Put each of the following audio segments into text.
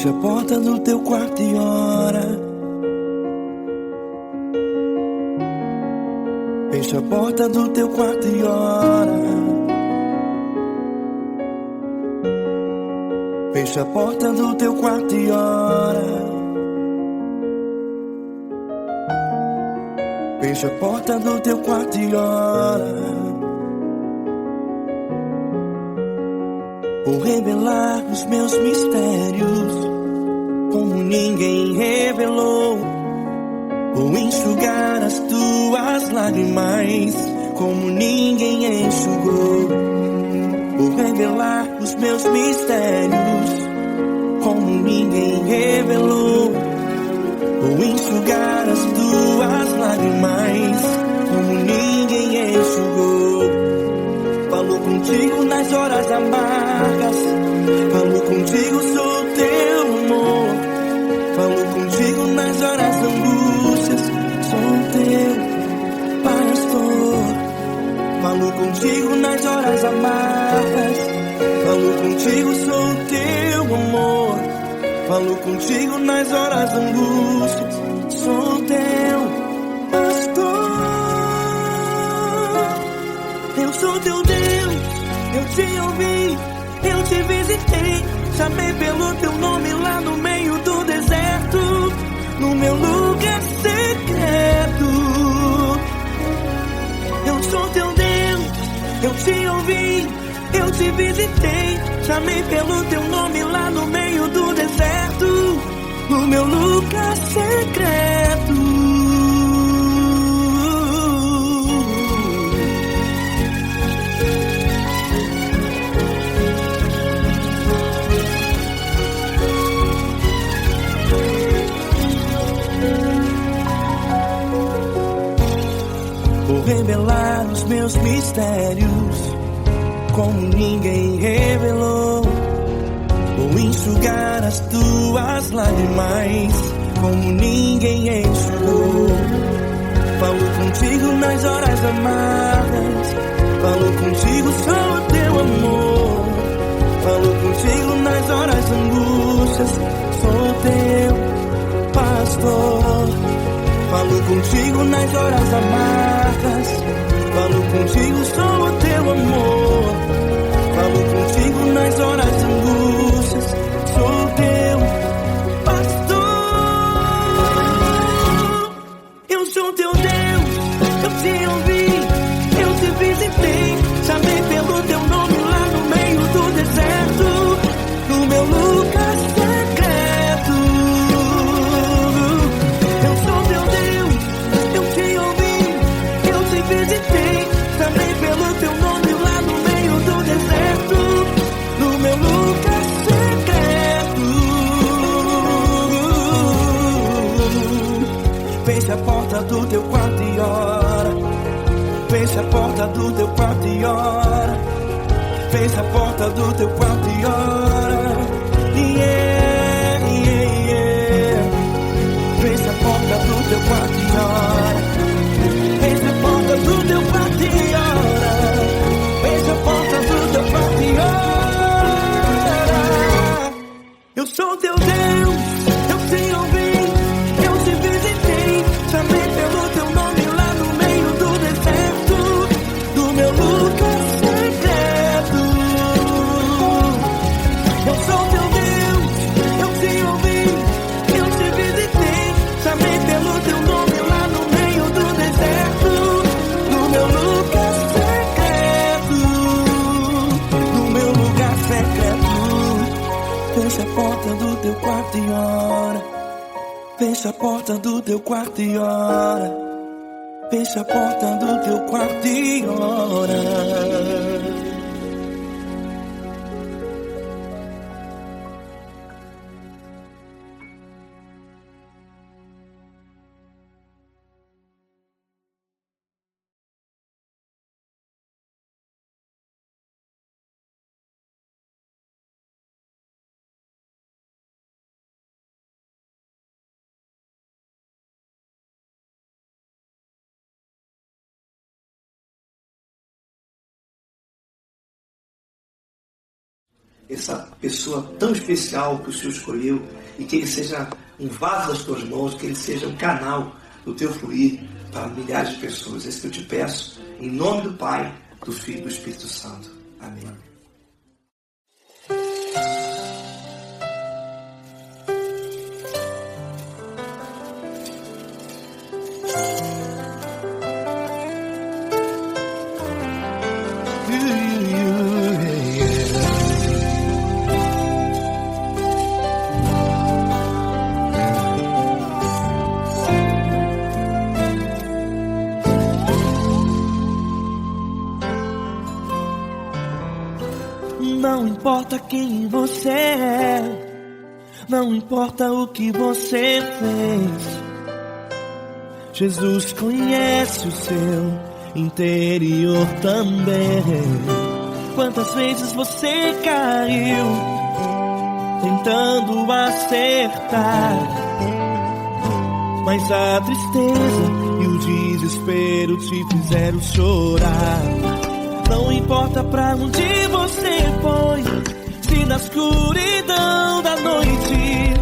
Fecha a porta do teu quarto e ora. Fecha a porta do teu quarto e ora. Fecha a porta do teu quarto e ora. Fecha a porta do teu quarto e ora. Vou revelar os meus mistérios como ninguém revelou. Vou enxugar as tuas lágrimas como ninguém enxugou. Vou revelar os meus mistérios como ninguém revelou. Vou enxugar as tuas lágrimas como ninguém enxugou. Falo contigo nas horas amargas, falo contigo, sou teu amor. Falo contigo nas horas angústias, sou teu pastor. Falo contigo nas horas amargas, falo contigo, sou teu amor. Falo contigo nas horas angústias, sou teu pastor. Eu sou teu Deus, eu te ouvi, eu te visitei. Chamei pelo teu nome lá no meio do deserto, no meu lugar secreto. Eu sou teu Deus, eu te ouvi, eu te visitei. Chamei pelo teu nome lá no meio do deserto, no meu lugar secreto. Vou revelar os meus mistérios como ninguém revelou. Vou enxugar as tuas lágrimas como ninguém enxugou. Falo contigo nas horas amargas, falo contigo, sou teu amor. Falo contigo nas horas angústias, sou teu pastor. Falo contigo nas horas amargas, falo contigo, sou o teu amor. Falo contigo nas horas angústias, sou teu pastor. Eu sou teu Deus, eu te ouvi, eu te visitei. Chamei pelo teu nome lá no meio do deserto, no meu lugar secreto. Eu sou teu Deus, eu te ouvi, eu te visitei. Chamei pelo teu nome lá no meio do deserto, no meu lugar secreto. Fecha a porta do teu quarto e ora. Fecha a porta do teu quarto e ora. Fecha a porta do teu quarto e ora. Yeah, yeah, yeah. Fecha a porta do teu quarto e ora. Fecha a porta do teu quarto e ora. Fecha a porta do teu quarto e ora. Eu sou teu Deus, eu te ouvi, eu te visitei. Chamei pelo teu nome lá no meio do deserto, do meu lugar secreto. Eu sou teu Deus, eu te ouvi, eu te visitei. Chamei pelo teu nome lá no meio do deserto, no meu lugar secreto, no meu lugar secreto. Fecha a porta do teu quarto e ora. Fecha a porta do teu quarto e ora. Fecha a porta do teu quarto e ora. essa pessoa tão especial que o Senhor escolheu, e que ele seja um vaso das tuas mãos, que ele seja um canal do teu fluir para milhares de pessoas. É isso que eu te peço, em nome do Pai, do Filho e do Espírito Santo. Amém. Não importa quem você é, não importa o que você fez, Jesus conhece o seu interior também. Quantas vezes você caiu tentando acertar, mas a tristeza e o desespero te fizeram chorar. Não importa pra onde você foi, se na escuridão da noite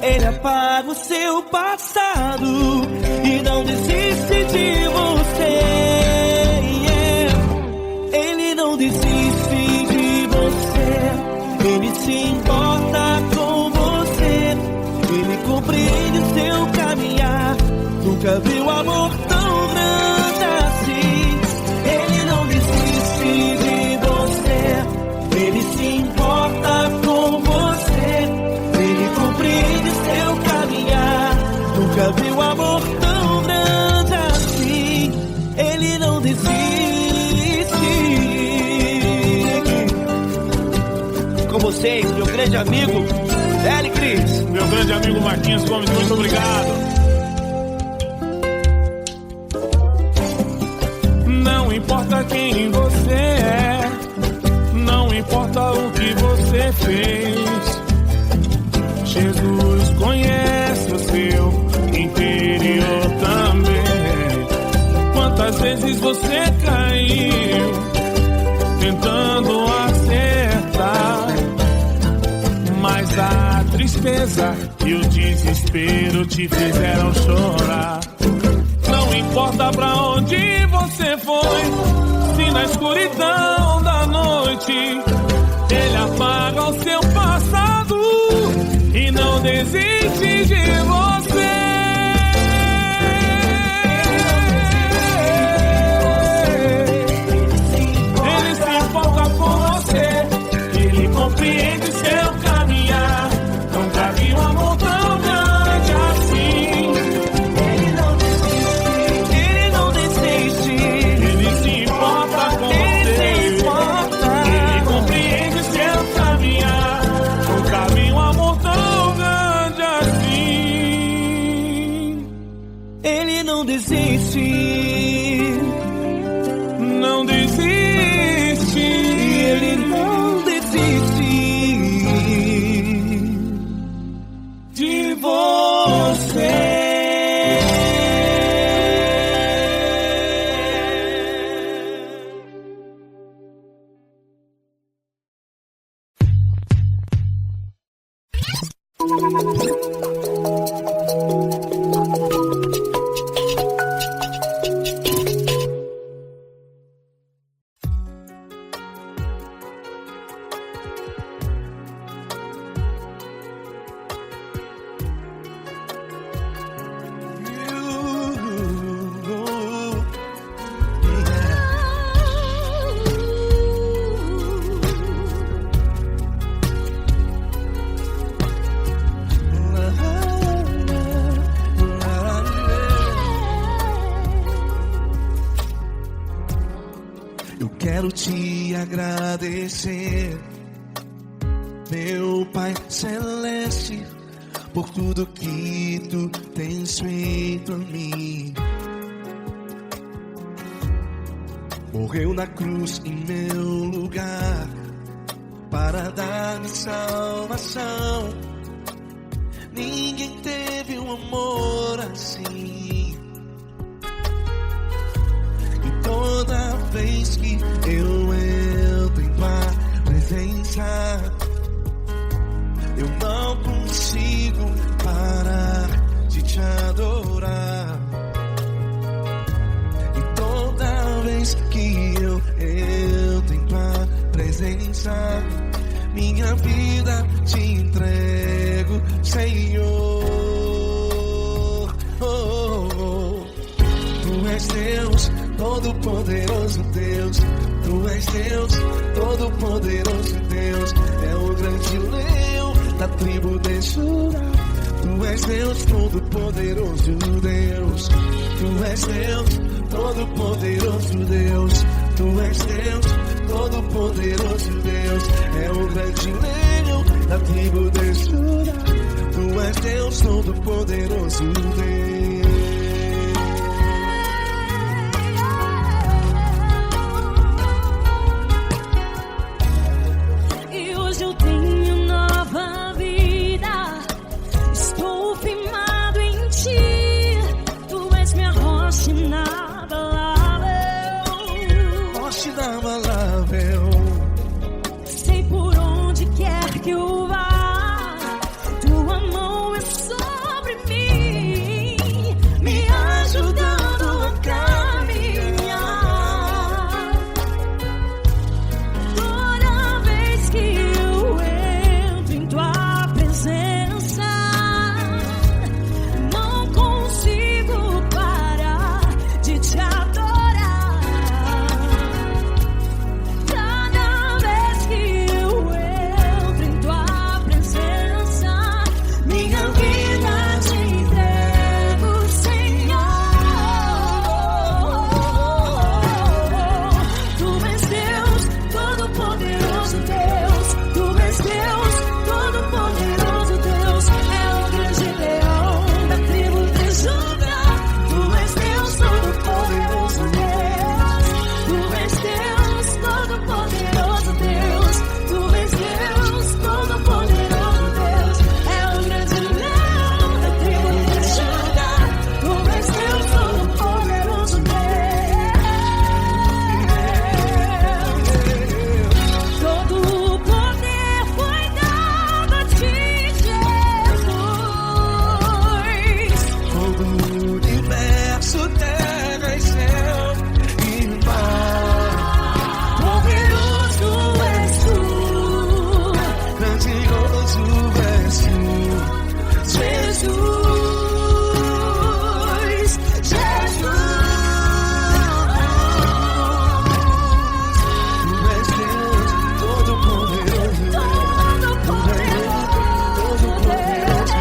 Ele apaga o seu passado e não desiste de você. Ele não desiste de você, Ele se importa com você, Ele compreende o seu caminhar. Nunca viu amor tão grande assim. Ele não desiste de você, Ele se importa com você, Ele compreende seu caminhar. Nunca viu amor tão grande assim. Ele não desiste. Com vocês, meu grande amigo L. Cris, meu grande amigo Marquinhos Gomes, muito obrigado. Não importa quem você é, não importa o que você fez, Jesus conhece o seu interior também. Quantas vezes você caiu tentando acertar, mas a tristeza e o desespero te fizeram chorar. Não importa pra onde você foi, se na escuridão da noite Ele apaga o seu passado e não desiste de você. Ele se importa com você, Ele compreende seu caminhar. Nunca vi um amor tão grande assim. Não desiste, não desiste, Ele não desiste de você. Quero te agradecer, meu Pai Celeste, por tudo que Tu tens feito a mim. Morreu na cruz em meu lugar para dar-me salvação. Ninguém teve um amor assim. E toda vez que eu entro em Tua presença, vez que eu entro em tua presença, minha vida te entrego, Senhor. Tu és Deus, todo-poderoso Deus. Tu és Deus, todo-poderoso Deus. É o grande leão da tribo de Judá. Tu és Deus, todo-poderoso Deus. Tu és Deus, todo-poderoso Deus. Tu és Deus, todo-poderoso Deus. É o grande leão da tribo de Judá. Tu és Deus, todo-poderoso Deus. E hoje eu tenho nova vida. Estou firmado em ti. Tu és minha rocha inabalável. Rocha inabalável. Sei por onde quer que eu vá, tua mão é sobre mim, me ajudando a caminhar. Toda vez que eu entro em tua presença, não consigo parar de te adorar. Cada vez que eu entro em tua presença, minha vida te entrego, Senhor. Tu és Deus, todo-poderoso Deus. Tu és Deus, todo-poderoso Deus. É o grande leão da tribo de Judá. Tu és Deus, todo-poderoso Deus. Tu és Deus, todo-poderoso Deus. Tu és Deus, todo-poderoso Deus. É o grande leão da tribo de Judá. Tu és Deus, todo-poderoso Deus. Todo o poder foi dado a ti, Jesus. Todo o universo, terra e céu e mar. Poderoso és tu, Grandioso és tu, Jesus, Jesus. Tu és Deus, todo-poderoso Deus. Todo-poderoso Deus.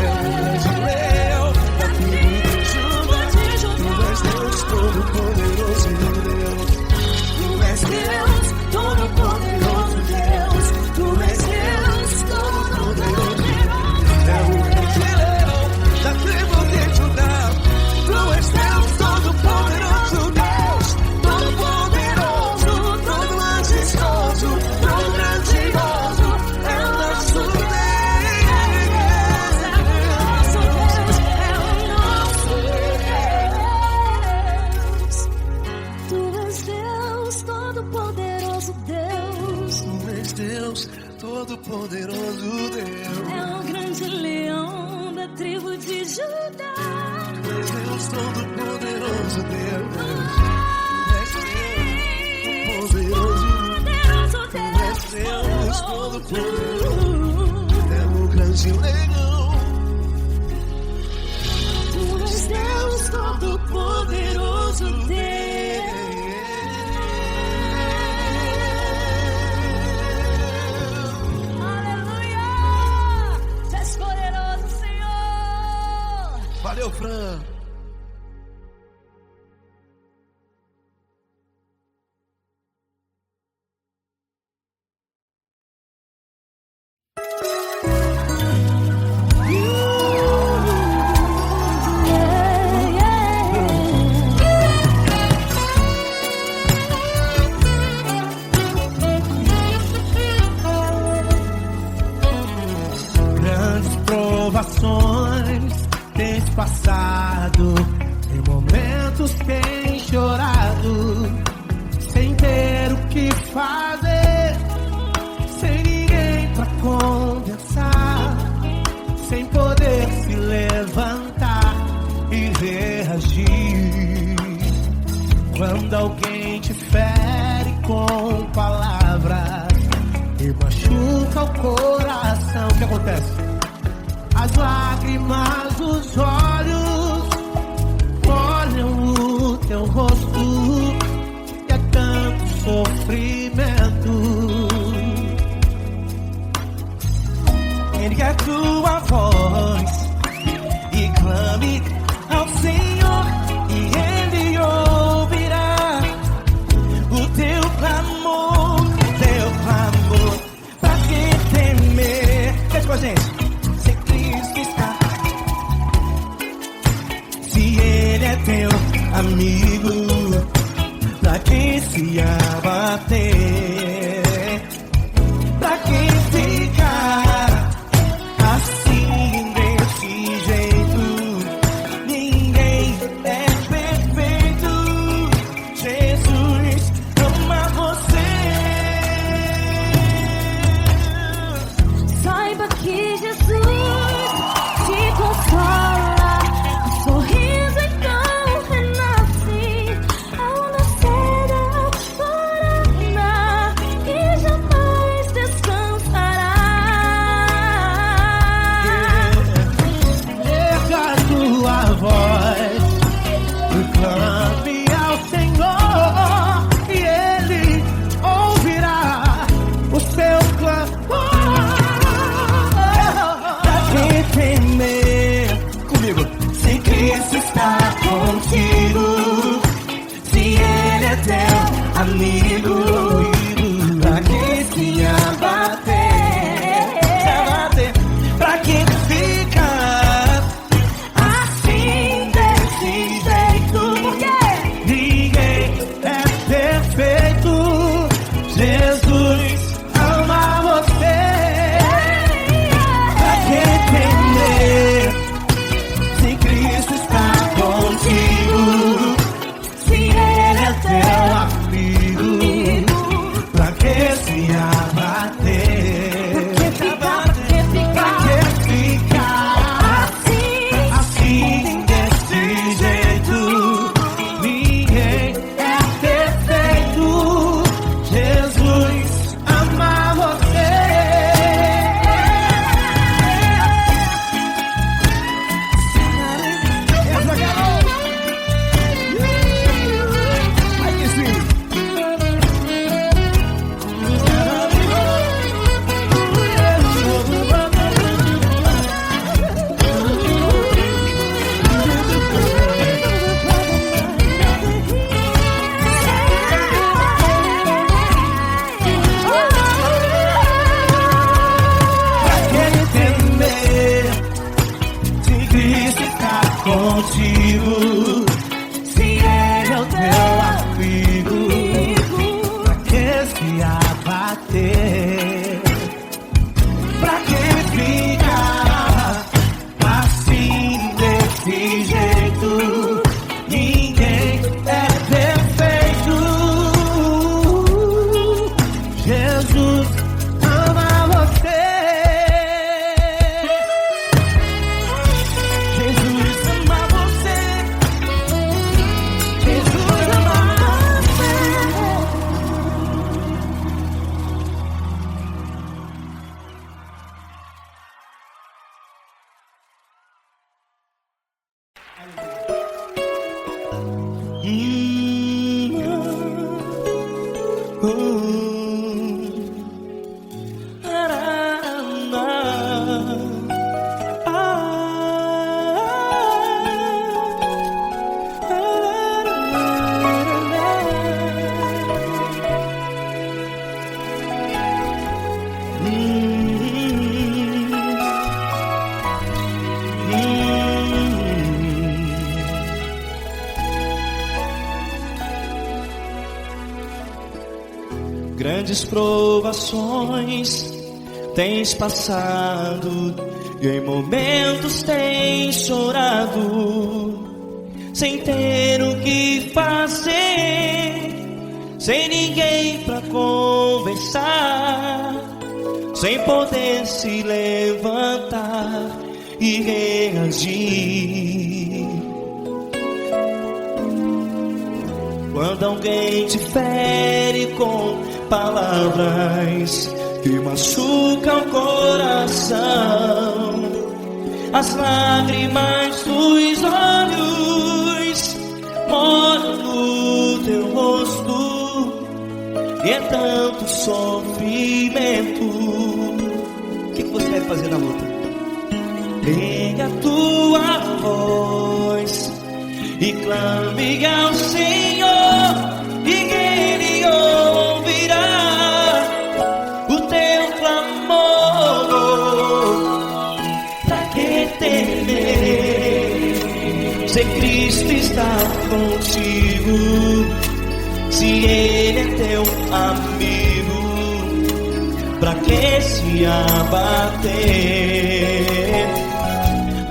É o grande leão da tribo de Judá. Tu és Deus, todo-poderoso Deus. Tu és Deus, todo-poderoso Deus. Tu és Deus, todo-poderoso. É o grande leão da tribo de Judá. Tu és Deus, todo-poderoso Deus. Todo-poderoso, todo majestoso, todo grandioso. É o nosso Tu és Deus, todo-poderoso Deus. Tu és Deus, todo-poderoso Deus. É o grande leão da tribo de Judá. Tu és Deus, todo-poderoso Deus. Tu és Deus, Poderoso tu és Deus, todo-poderoso. Deus. É o grande leão. Tu és Deus, todo-poderoso Deus. Aleluia! Tu és poderoso, Senhor. Valeu, Fran. Grandes provações tens passado, em momentos tens chorado, sem ter o que fazer, sem ninguém pra conversar, sem poder se levantar e reagir. Quando alguém quem te fere com palavras e machuca o coração. O que acontece? As lágrimas dos olhos molham o teu rosto e é tanto sofrimento. Ergue a tua voz e clame ao Senhor e Ele ouvirá o teu clamor, pra que temer? Cante com a gente. Se Cristo está, se Ele é teu amigo, pra que se abater? Pra que ficar assim desse jeito? Ninguém é perfeito. Jesus ama você. Saiba que Jesus te consola, o sorriso então renasce ao nascer da aurora e jamais descansará. Erga a tua voz e clame ao Senhor e Ele ouvirá o seu clamor. Pra que temer? Comigo. Se Cristo está contigo, se Ele é teu amigo, pra que se abater? Pra que ficar assim desse jeito? Porque ninguém é perfeito. Jesus ama você. Pra que temer? Se Cristo está contigo, se Ele é teu amigo, pra que se abater? Pra que ficar assim desse jeito? Ninguém é perfeito. Jesus ama você. Aí que sim. Pra que temer? Se Cristo está contigo, se Ele é o teu amigo, pra que se abater? Pra que ficar assim desse jeito? Ninguém é perfeito. Jesus ama você. Jesus ama você. Jesus ama você. Grandes provações tens passado e em momentos tens chorado, sem ter o que fazer, sem ninguém pra conversar, sem poder se levantar e reagir. Quando alguém te fere com palavras que machucam o coração, as lágrimas dos olhos molham no teu rosto, e é tanto sofrimento. O que você deve fazer na luta? Pega a tua voz e clame ao Senhor, e Ele ouvirá o teu clamor. Pra que temer, se Cristo está contigo, se Ele é teu amigo? Pra que se abater?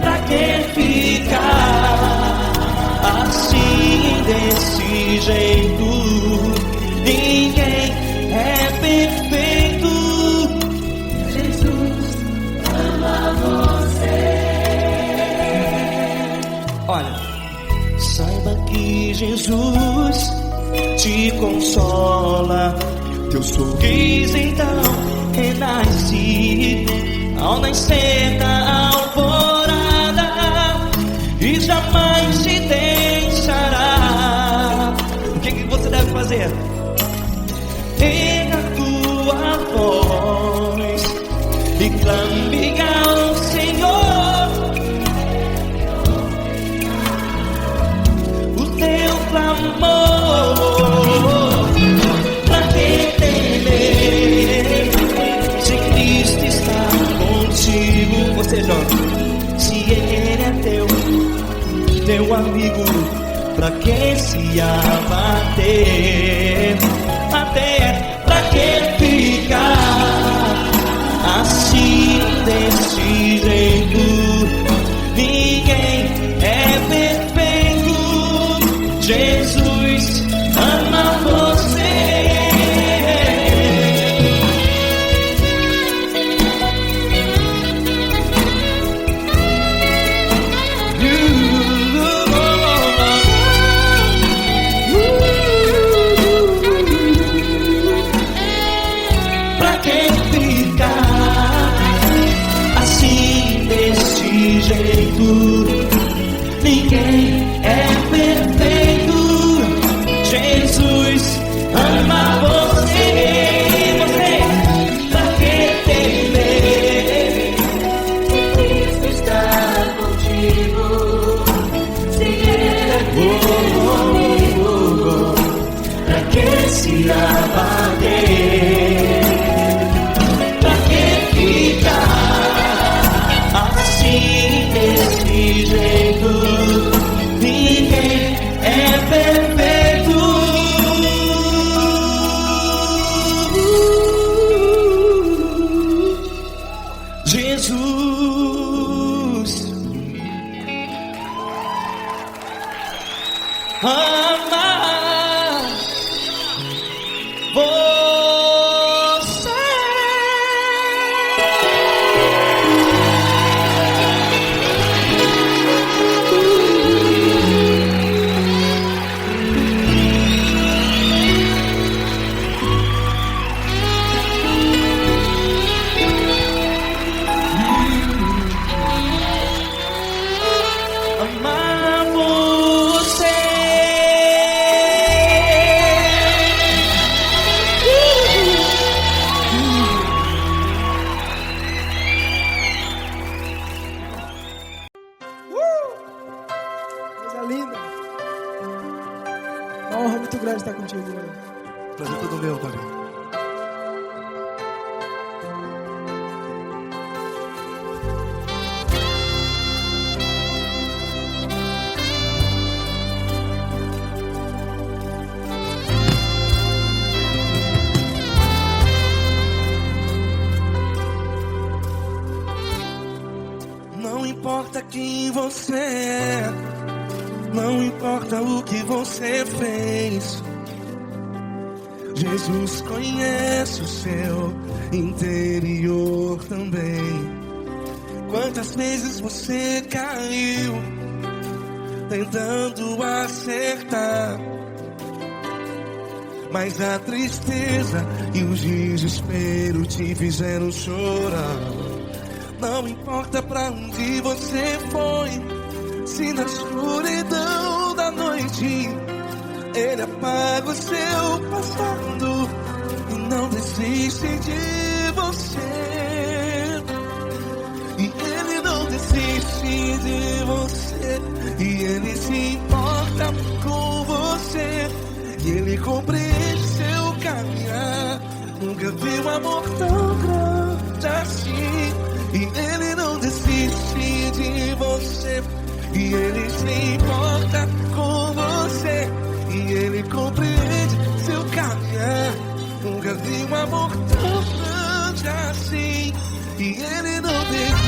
Pra que ficar assim, desse jeito? Ninguém é perfeito. Jesus ama você. Olha, saiba que Jesus te consola. Teu sorriso então renasce ao nascer da alvorada, e jamais te deixará. O que você deve fazer? Pega a tua voz e clame ao Senhor, o teu clamor. Pra que temer, se Cristo está contigo? Você joga. Se Ele é teu amigo, pra que se abater? Até pra que ficar assim, desse jeito? Ninguém é perfeito. Jesus ama você. Ninguém é perfeito. Jesus ama você. Você, pra que temer? Cristo está contigo. Se Ele é teu amigo, pra que se abater? Pra que ficar assim, desse jeito? Ninguém é perfeito. Jesus ama você. Amar você. Coisa linda. Uma honra muito grande estar contigo, Lord. Prazer todo meu, Pai. Não importa quem você é, não importa o que você fez, Jesus conhece o seu interior também. Quantas vezes você caiu tentando acertar, mas a tristeza e o desespero te fizeram chorar. Não importa pra onde você foi, se na escuridão da noite Ele apaga o seu passado e não desiste de você. E Ele não desiste de você, e Ele se importa com você, e Ele compreende seu caminhar. Nunca vi um amor tão grande assim. E Ele não desiste de você, e Ele se importa com você, e Ele compreende seu caminhar. Nunca vi um amor tão grande assim. E Ele não desiste.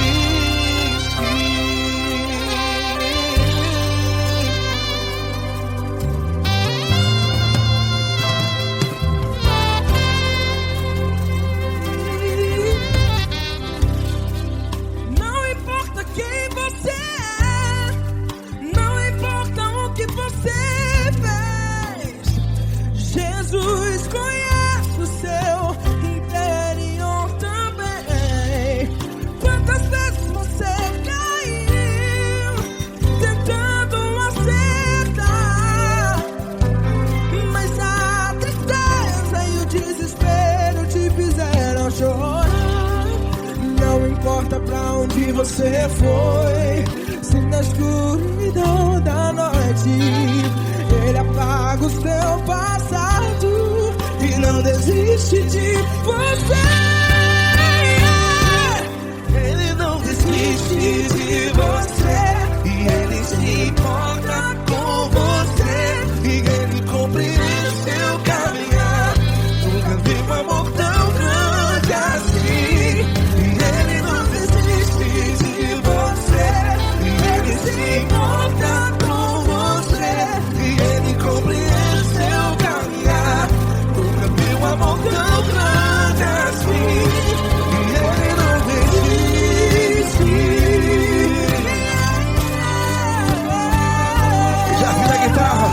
Jesus conhece o seu interior também. Quantas vezes você caiu tentando acertar, mas a tristeza e o desespero te fizeram chorar. Não importa pra onde você foi, se na escuridão da noite Ele apaga o seu passado e não desiste de você. Ele não desiste de você, e Ele se importa com você, e Ele compreende seu caminhar. Nunca vi um amor tão grande assim. E Ele não desiste de você, e Ele se importa com você, e Ele compreende seu caminhar. Nunca vi um amor tão grande assim. E Ele não desiste. Já vi na guitarra.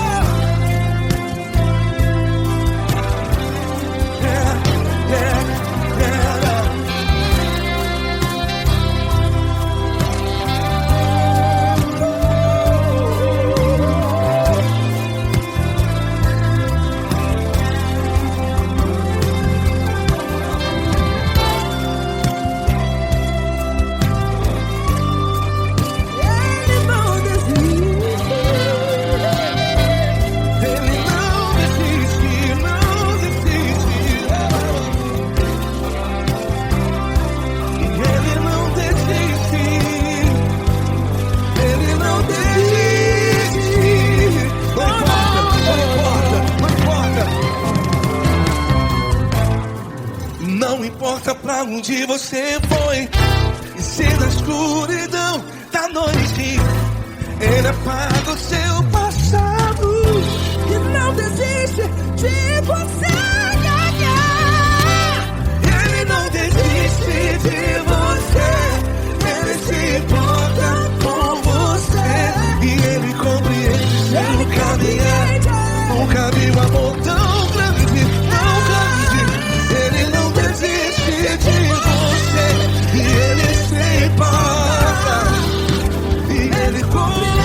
Não importa pra onde você foi, e se na escuridão da noite Ele apaga o seu passado E não desiste de você. Ele não desiste de você, Ele se importa com você, e Ele compreende seu caminhar. Nunca vi um amor tão grande, tão grande. Ele não desiste de você, e Ele se importa, e Ele compreende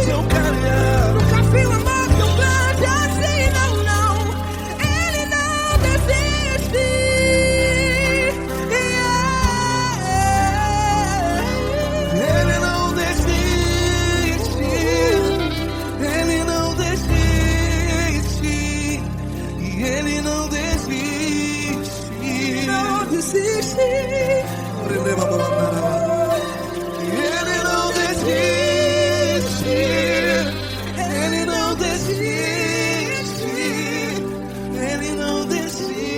seu caminhar. Nunca vi um amor tão grande assim, não, não. Ele não desiste. Ele não desiste, Ele não desiste, e Ele não desiste. Não desiste. Ele não desiste, Ele não desiste, Ele não desiste.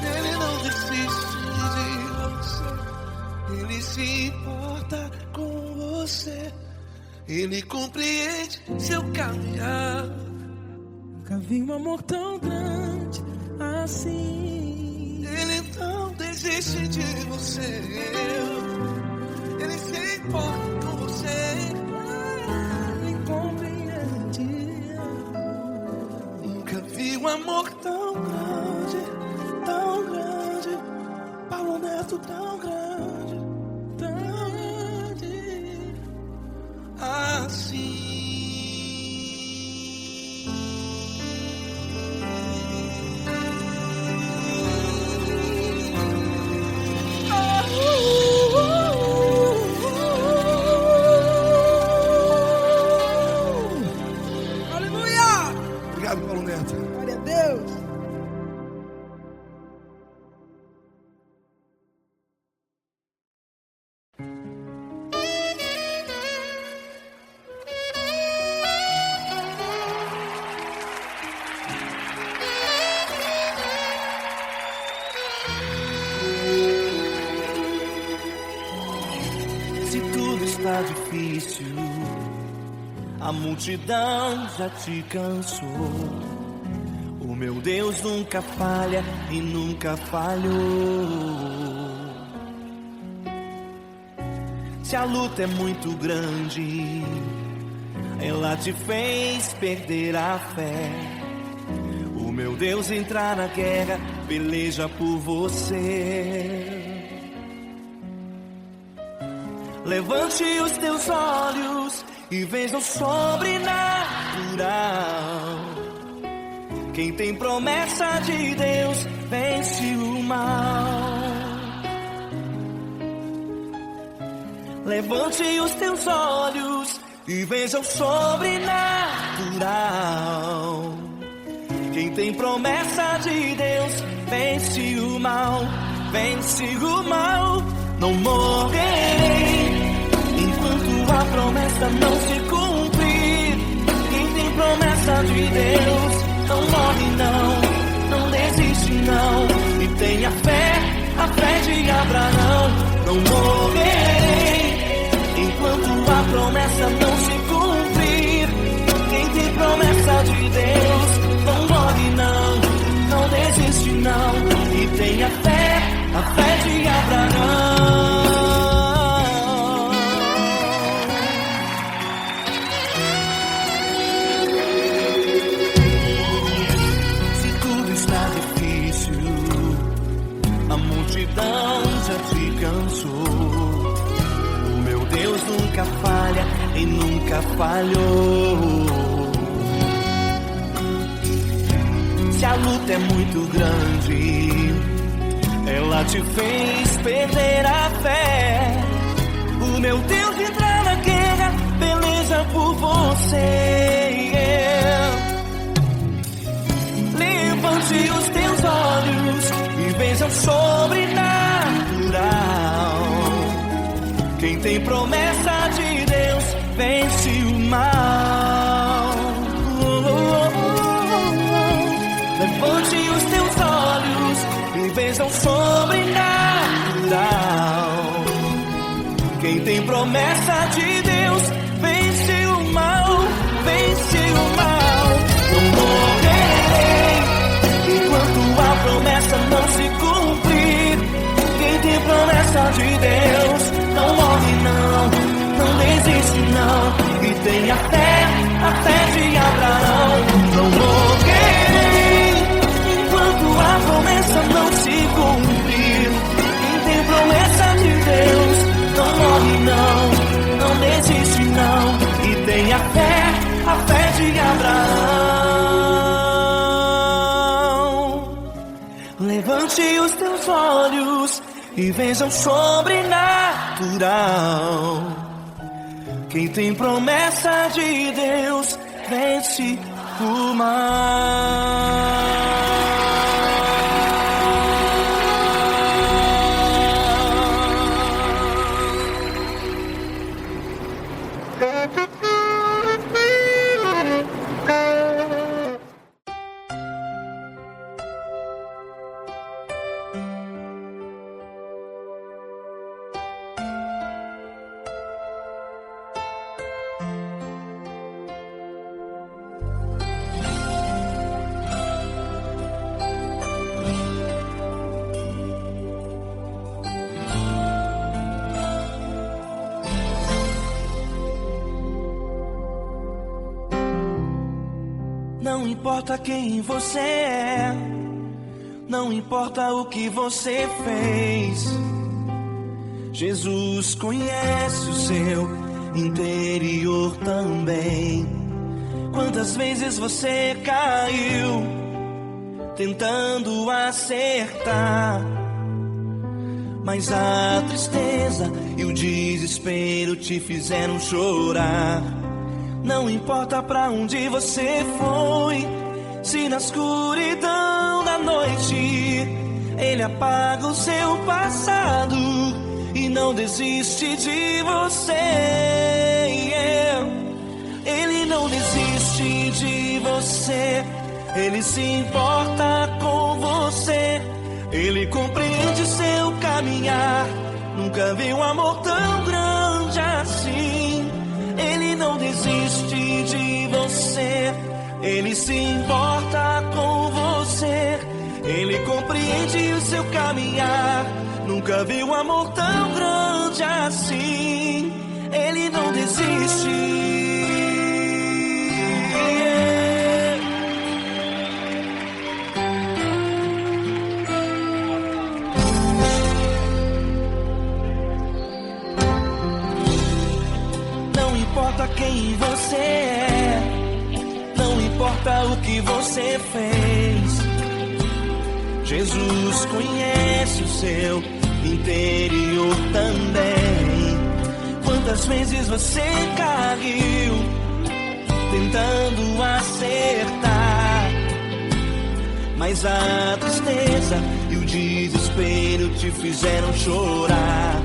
Ele não desiste de você, Ele se importa com você, Ele compreende seu caminhar. Nunca vi um amor tão grande assim. Ele não desiste de você, Ele se importa com você, incompreendido. Nunca vi um amor tão grande, Paulo Neto tão grande assim. Obrigado, Paulo Neto. Glória a Deus. Se tudo está difícil, a multidão já te cansou. O meu Deus nunca falha e nunca falhou. Se a luta é muito grande, ela te fez perder a fé. O meu Deus entra na guerra, peleja por você. Levante os teus olhos e veja o sobrenatural. Quem tem promessa de Deus vence o mal. Levante os teus olhos e veja o sobrenatural. Quem tem promessa de Deus vence o mal, vence o mal. Não morrerei enquanto a promessa não se cumprir. Quem tem promessa de Deus não morre não desiste não. E tenha fé, a fé de Abraão. Não morrerei enquanto a promessa não se cumprir. Quem tem promessa de Deus não morre não desiste não. E tenha fé, a fé de Abraão. Se tudo está difícil, a multidão já te cansou. O meu Deus nunca falha e nunca falhou. Se a luta é muito grande, ela te fez perder a fé. O meu Deus entra na guerra, peleja por você. Levante os teus olhos e veja o sobrenatural. Quem tem promessa de Deus vence o mal. Levante os teus olhos e veja o sobrenatural. Quem tem promessa de Deus vence o mal, vence o mal. Não morrerei enquanto a promessa não se cumprir. Quem tem promessa de Deus não morre não desiste não. E tenha fé, a fé de Abraão. Não morrerei enquanto a promessa não se cumprir. Quem tem promessa de Deus não morre não desiste não. E tenha fé, a fé de Abraão. Levante os teus olhos e veja o sobrenatural. Quem tem promessa de Deus vence o mal. Não importa quem você é, não importa o que você fez, Jesus conhece o seu interior também. Quantas vezes você caiu tentando acertar, mas a tristeza e o desespero te fizeram chorar. Não importa pra onde você foi, se na escuridão da noite Ele apaga o seu passado e não desiste de você. Ele não desiste de você, Ele se importa com você, Ele compreende seu caminhar. Nunca vi um amor tão grande assim. Ele não desiste de você, Ele se importa com você, Ele compreende o seu caminhar. Nunca vi um amor tão grande assim. Ele não desiste. Não importa quem você é, não importa o que você fez, Jesus conhece o seu interior também. Quantas vezes você caiu tentando acertar, mas a tristeza e o desespero te fizeram chorar.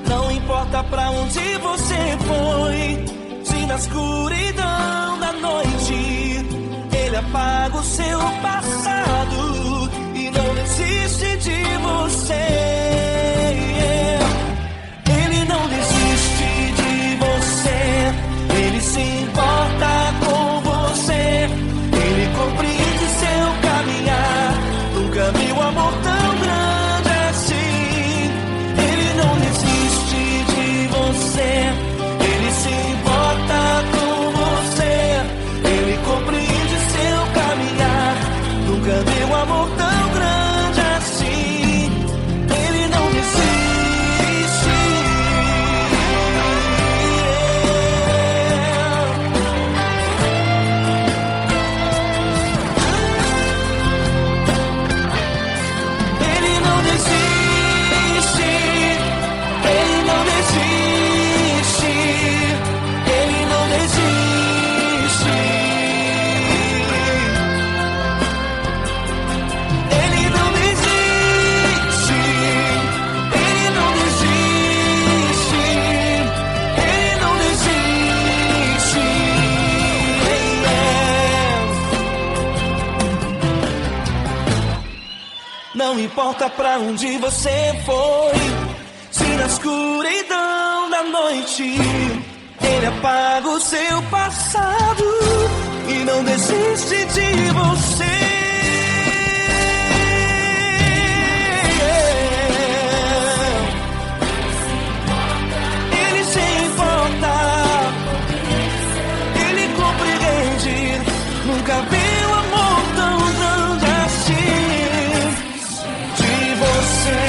Não importa pra onde você foi, se na escuridão da noite Ele apaga o seu passado e não desiste de você. Ele não desiste de você, Ele se importa com você, Ele compreende seu caminhar. Nunca vi um amor tão grande assim. Ele não desiste de você, Ele se importa com você, Ele compreende seu caminhar. Nunca vi um amor tão grande assim. Ele não desiste. Ele não desiste. Ele não desiste. Ele não desiste. Ele não desiste. Ele não desiste. Ele não desiste. Não importa pra onde você foi, se na escuridão da noite Ele apaga o seu passado e não desiste de você. Ele se importa, Ele compreende. Nunca vi um amor tão grande assim. De você,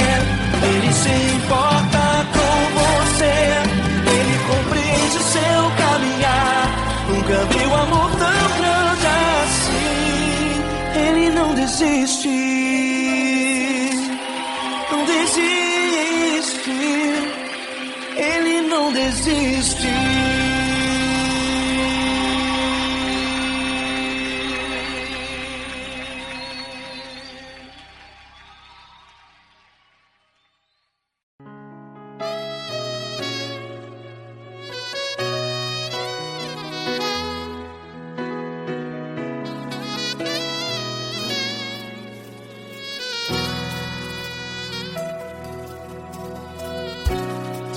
Ele se importa com você, Ele compreende seu caminhar. Nunca vi um amor tão grande assim. Ele não desiste, não desiste. Ele não desiste.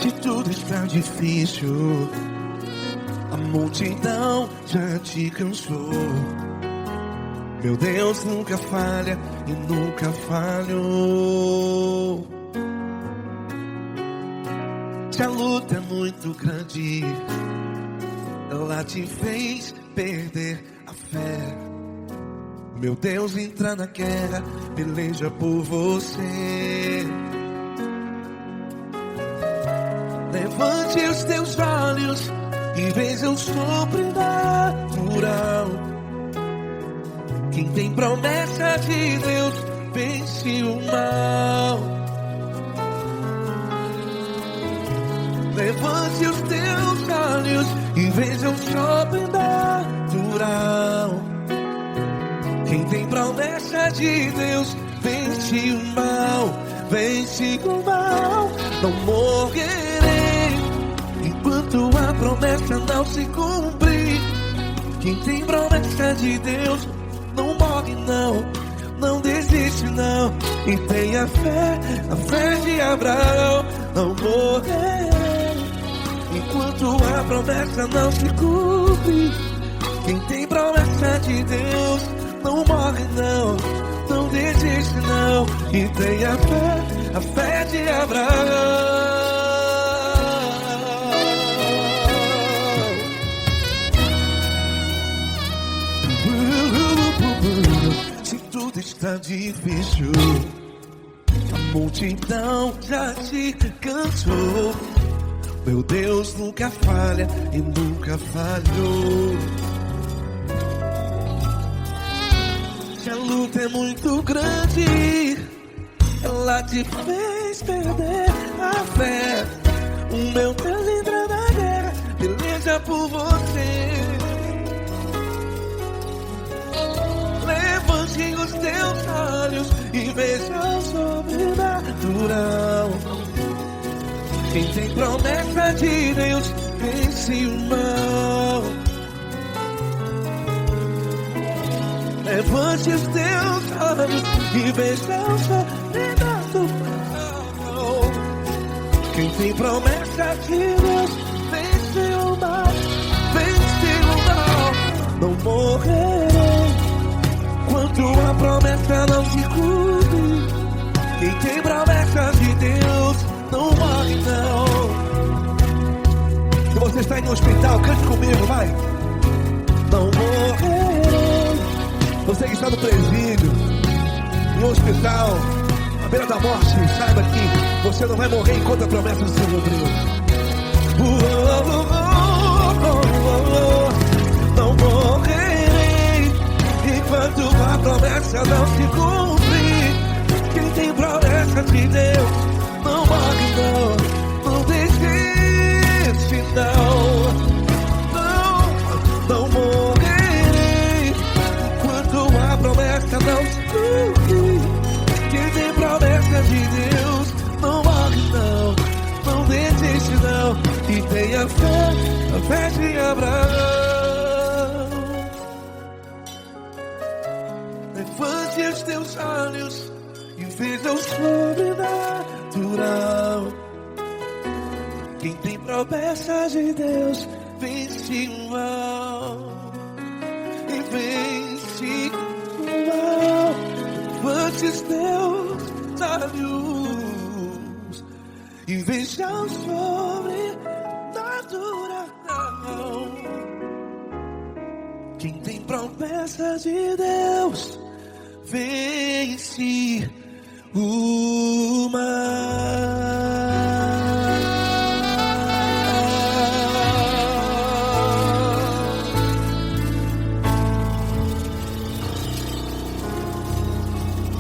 Se tudo está difícil, a multidão já te cansou. Meu Deus nunca falha e nunca falhou. Se a luta é muito grande, ela te fez perder a fé. Meu Deus entra na guerra, peleja por você. Levante os teus olhos e veja o sobrenatural. Quem tem promessa de Deus vence o mal. Levante os teus olhos e veja o sobrenatural. Quem tem promessa de Deus vence o mal, vence o mal. Não morrerei enquanto a promessa não se cumprir. Quem tem promessa de Deus não morre não, não desiste não. E tenha fé, a fé de Abraão. Não morrerei enquanto a promessa não se cumpre. Quem tem promessa de Deus não morre não, não desiste não. E tenha fé, a fé de Abraão. Se tudo está difícil, a multidão já te cansou. Meu Deus nunca falha e nunca falhou. Se a luta é muito grande, ela te fez perder a fé. O meu Deus entra na guerra, peleja por você. Levante os teus olhos e veja o sobrenatural. Quem tem promessa de Deus vence o mal. Levante os teus olhos e veja o sobrenatural. Quem tem promessa de Deus vence o mal, vence o mal. Não morrerei enquanto a promessa não se cumpre. Quem tem promessa de Deus não morre não. Se você está em um hospital, cante comigo, vai. Não morrerei. Você que está no presídio, em um hospital, à beira da morte, saiba que você não vai morrer enquanto a promessa se cumpriu. Não morrerei enquanto a promessa não se cumprir. Quem tem promessa de Deus não morre não, não desiste não. Não morrerei enquanto a promessa não se cumprir. Quem tem promessa de Deus não morre não, não desiste não. E tenha fé, a fé de Abraão. Levante os teus olhos e veja o sobrenatural. Quem tem promessa de Deus vence o mal, e vence o mal. Levante os teus olhos e veja o sobrenatural. Quem tem promessa de Deus vence o mal.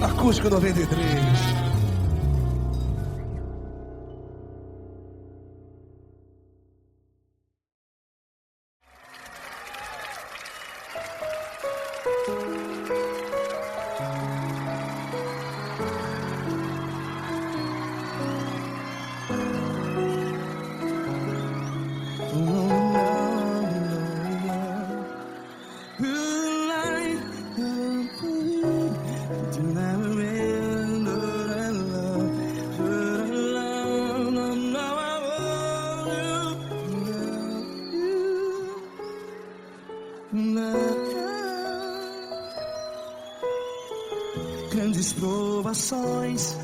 Acústico 93. Grandes provações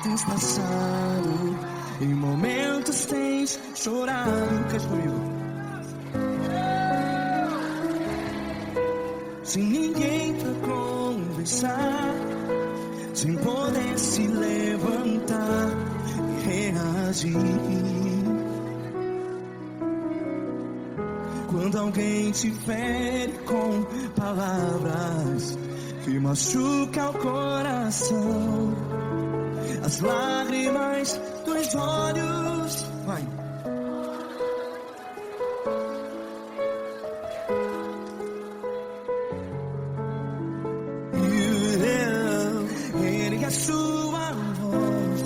tens passado, em momentos tens chorado. Cante comigo. sem ninguém pra conversar, sem poder se levantar e reagir. Quando alguém te fere com palavras que machuca o coração, as lágrimas dos olhos, vai. Ergue a sua voz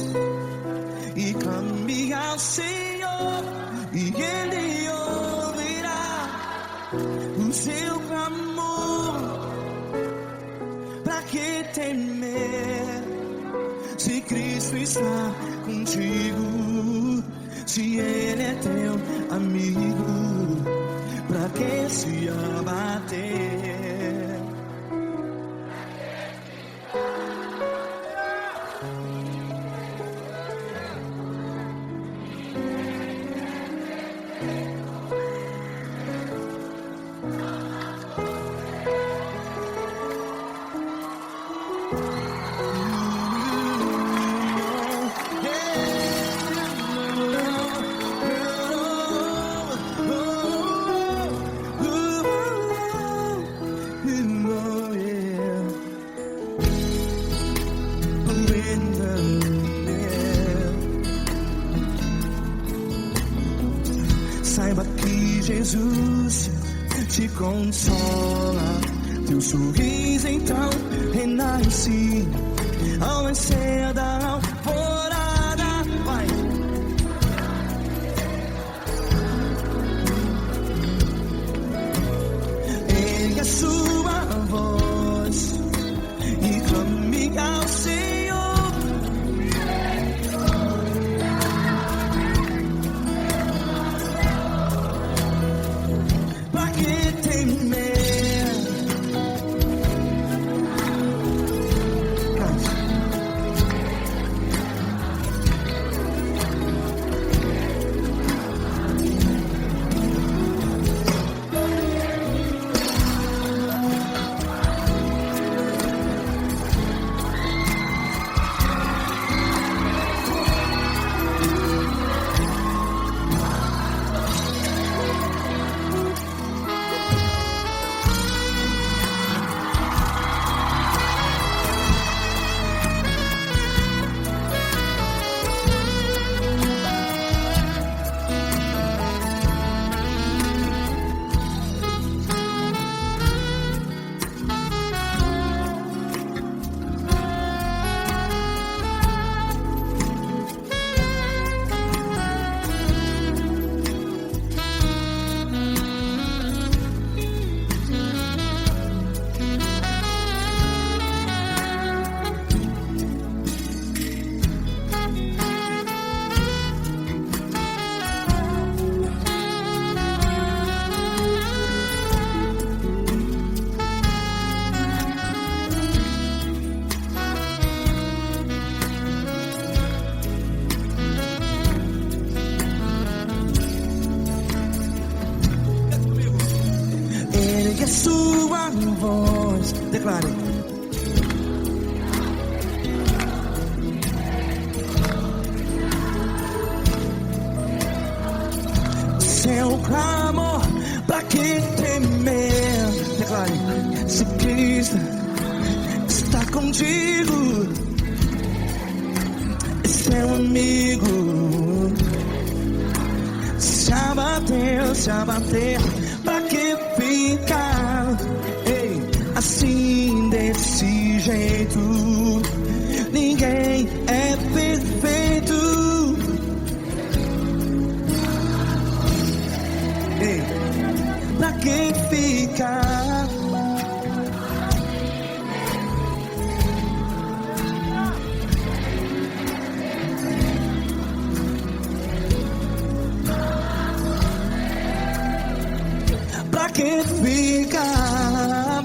e clame ao Senhor, e Ele ouvirá o seu clamor. Pra que temer, se Cristo está contigo? Se Ele é teu amigo, pra que se abater? Saiba que Jesus te consola, teu sorriso então renasce ao nascer da alvorada. Vai. Ergue a sua voz e clame ao Senhor. Ergue a sua voz, declare. Seu clamor, pra que temer? Declare. Se Cristo está contigo, é seu amigo. Se abater, pra que ficar assim desse jeito? Ninguém é perfeito. Pra que ficar? Pra que ficar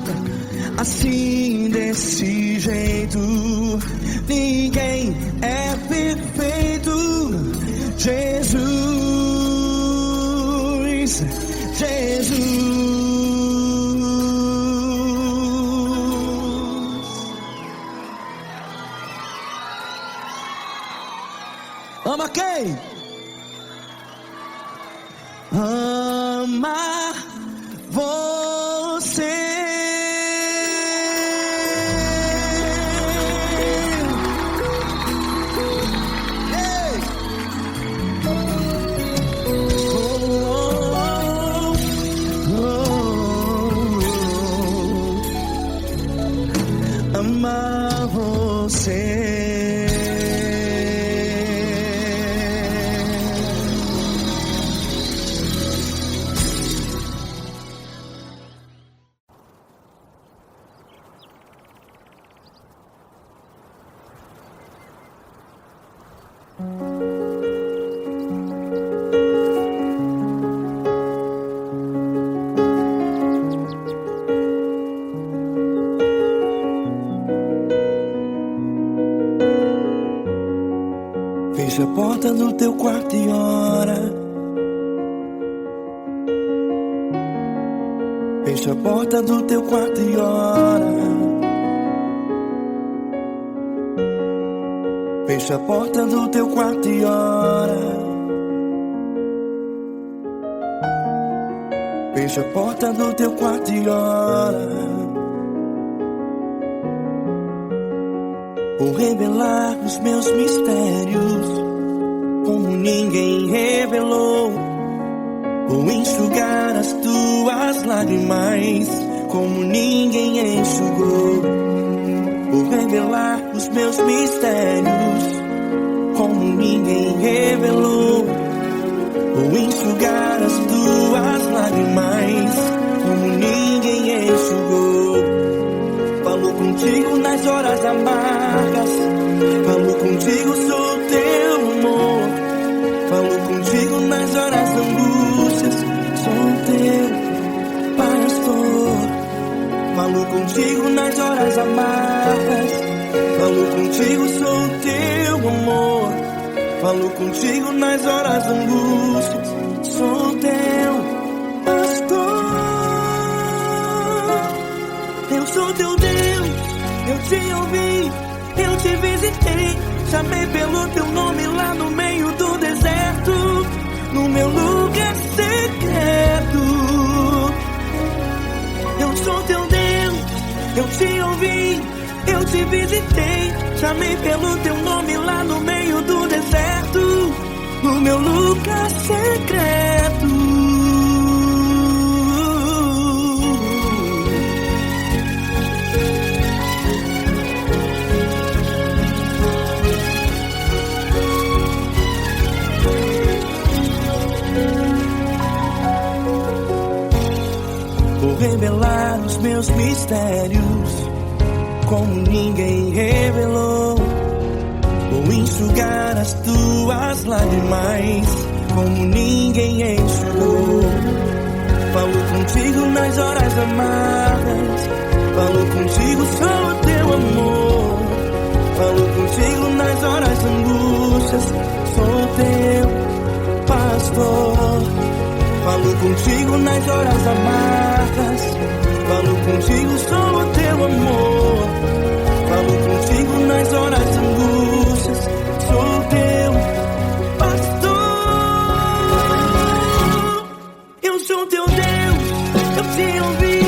assim desse jeito? Ninguém é perfeito. Jesus, quem? Amar você. Ei! Amar você. Fecha a porta do teu quarto e ora. Fecha a porta do teu quarto e ora. Fecha a porta do teu quarto e ora. Fecha a porta do teu quarto e ora. Vou revelar os meus mistérios como ninguém revelou. Vou enxugar as tuas lágrimas como ninguém enxugou. Vou revelar os meus mistérios como ninguém revelou. Vou enxugar as tuas lágrimas como ninguém enxugou. Falo contigo nas horas amargas. Falo contigo, sou teu amor. Falo contigo nas horas angústias. Sou teu pastor. Falo contigo nas horas amargas. Falo contigo, sou teu amor. Falo contigo nas horas angústias. Sou teu pastor. Eu sou teu Deus, eu te ouvi, eu te visitei. Chamei pelo teu nome lá no meio do deserto, no meu lugar secreto. Eu sou teu Deus, eu te ouvi, eu te visitei. Chamei pelo teu nome lá no meio do deserto, no meu lugar secreto. Vou revelar os meus mistérios como ninguém revelou. Vou enxugar as tuas lágrimas como ninguém enxugou. Falo contigo nas horas amargas. Falo contigo, sou teu amor. Falo contigo nas horas angústias. Sou teu pastor. Falo contigo nas horas amargas. Falo contigo, sou teu amor. Falo contigo nas horas angústias. Sou teu pastor. Eu sou teu Deus, eu te ouvi,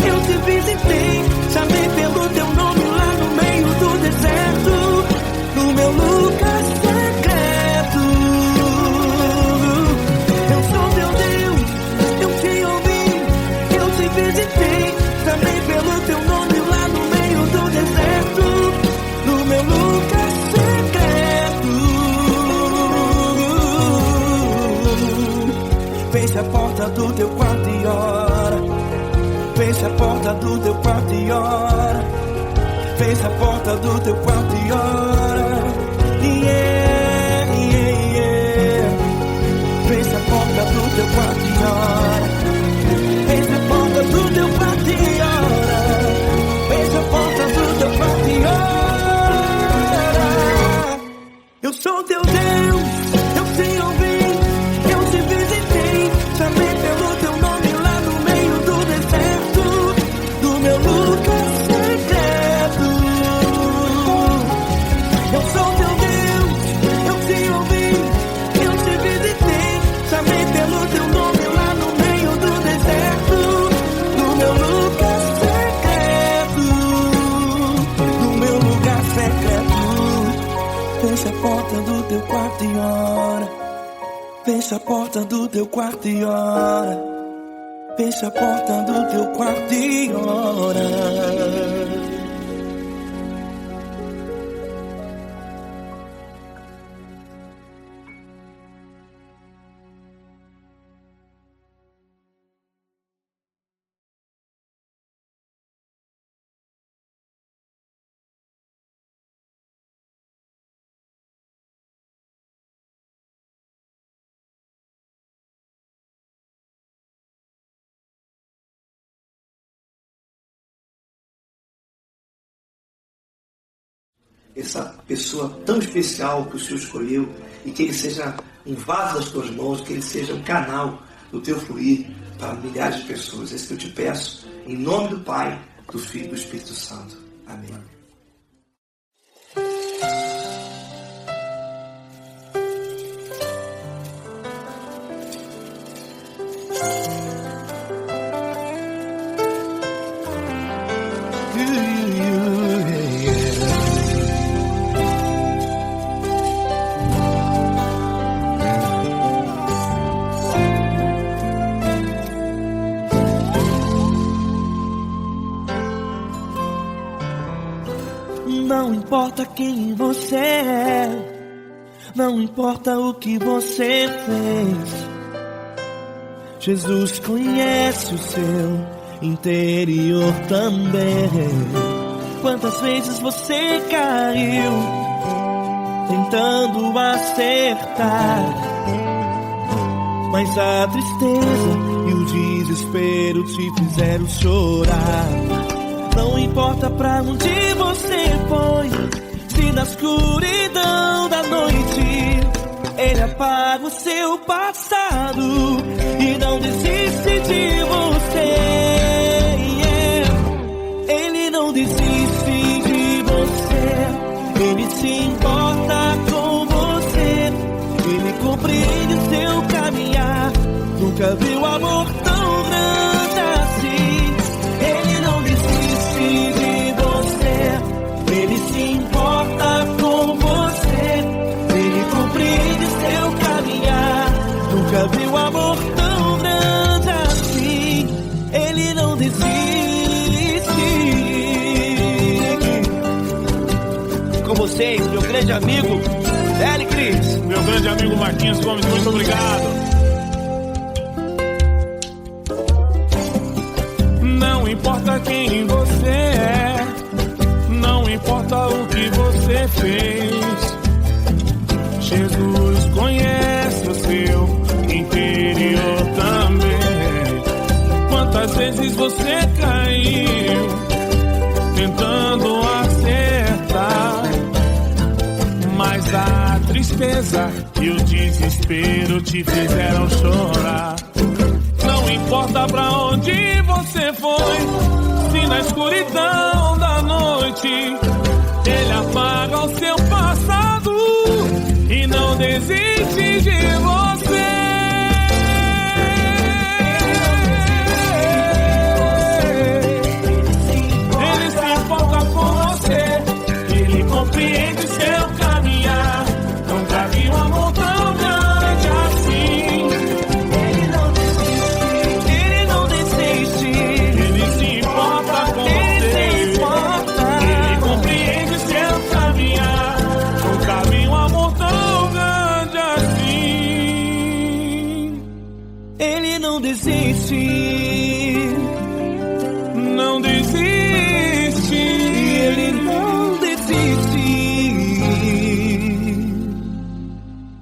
eu te visitei. Chamei pelo teu nome lá no meio do deserto, no meu lugar secreto. Eu sou teu Deus, eu te ouvi, eu te visitei. Chamei pelo teu nome lá no meio do deserto, no meu lugar secreto. Fecha a porta do teu quarto e ora. Fecha a porta do teu quarto e ora. Fecha a porta do teu quarto e ora. Yeah, yeah, yeah. Fecha a porta do teu quarto e ora. Fecha a porta do teu quarto e ora. Fecha a porta do teu quarto e ora. Eu sou teu Deus, eu te ouvi, eu te visitei. Chamei pelo teu nome lá no meio do deserto, do meu lugar secreto. Eu sou teu Deus, Fecha a porta do teu quarto e ora. Fecha a porta do teu quarto e ora. Essa pessoa tão especial que o Senhor escolheu, e que ele seja um vaso das tuas mãos, que ele seja um canal do teu fluir para milhares de pessoas. É isso que eu te peço, em nome do Pai, do Filho e do Espírito Santo. Amém. Não importa quem você é, não importa o que você fez, Jesus conhece o seu interior também. Quantas vezes você caiu tentando acertar, mas a tristeza e o desespero te fizeram chorar. Não importa pra onde você foi, se na escuridão da noite Ele apaga o seu passado e não desiste de você. Ele não desiste de você, Ele se importa com você, Ele compreende o seu caminhar. Nunca viu amor tão grande assim. Ele não desiste de você, Ele se importa com você, Ele compreende seu caminhar. Nunca viu amor tão grande assim. Ele não desiste. Com vocês, meu grande amigo L. Cris. Meu grande amigo Marquinhos Gomes, muito obrigado. Não importa quem você é, não importa o que você fez, Jesus conhece o seu interior também. Quantas vezes você caiu tentando acertar, mas a tristeza e o desespero te fizeram chorar. Não importa pra onde você foi, se na escuridão da noite Ele apaga o seu passado e não desiste de você. Ele se importa com você, Ele compreende seu caminhar. Nunca vi um amor tão grande assim. Não desiste, não desiste, Ele não desiste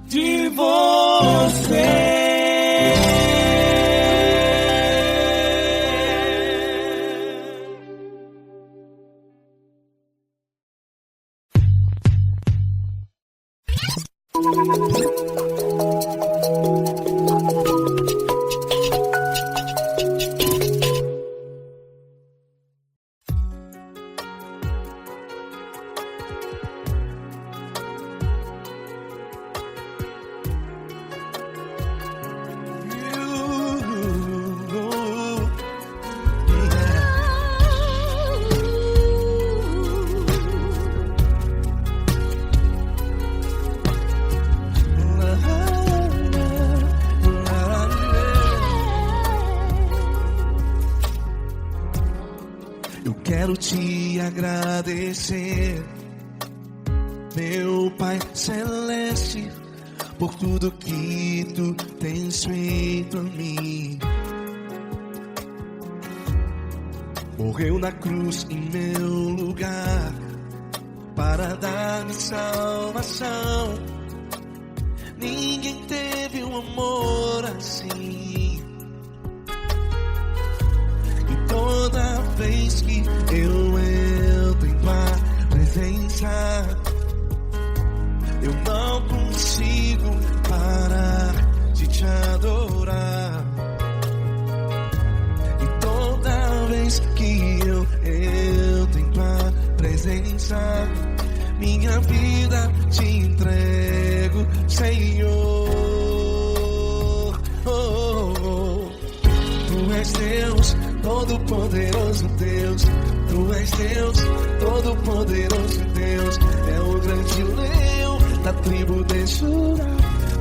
de você. Eu quero te agradecer, meu Pai Celeste, por tudo que tu tens feito a mim. Morreu na cruz em meu lugar para dar-me salvação. Ninguém teve um amor assim. E toda vez que eu entro em tua presença, eu não consigo parar de te adorar. E toda vez que eu entro em tua presença, minha vida te entrego, Senhor. Tu és Deus, todo-poderoso Deus. Tu és Deus, todo-poderoso Deus. É o grande leão da tribo de Judá.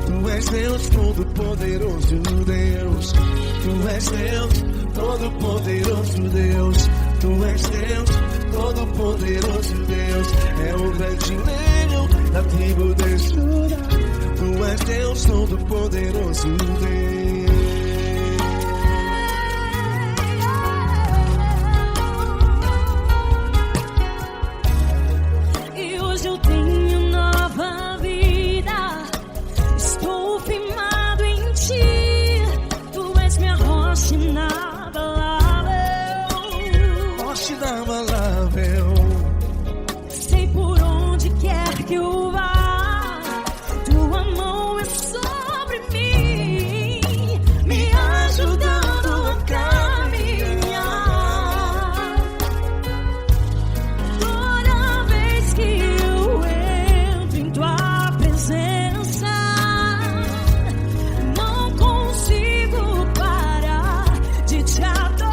Tu és Deus, todo-poderoso Deus. Tu és Deus, todo-poderoso Deus. Tu és Deus, todo-poderoso Deus. É o grande leão da tribo de Judá. Tu és Deus, todo-poderoso Deus. Sei por onde quer que eu vá, tua mão é sobre mim, me ajudando a caminhar. Toda vez que eu entro em tua presença, não consigo parar de te adorar.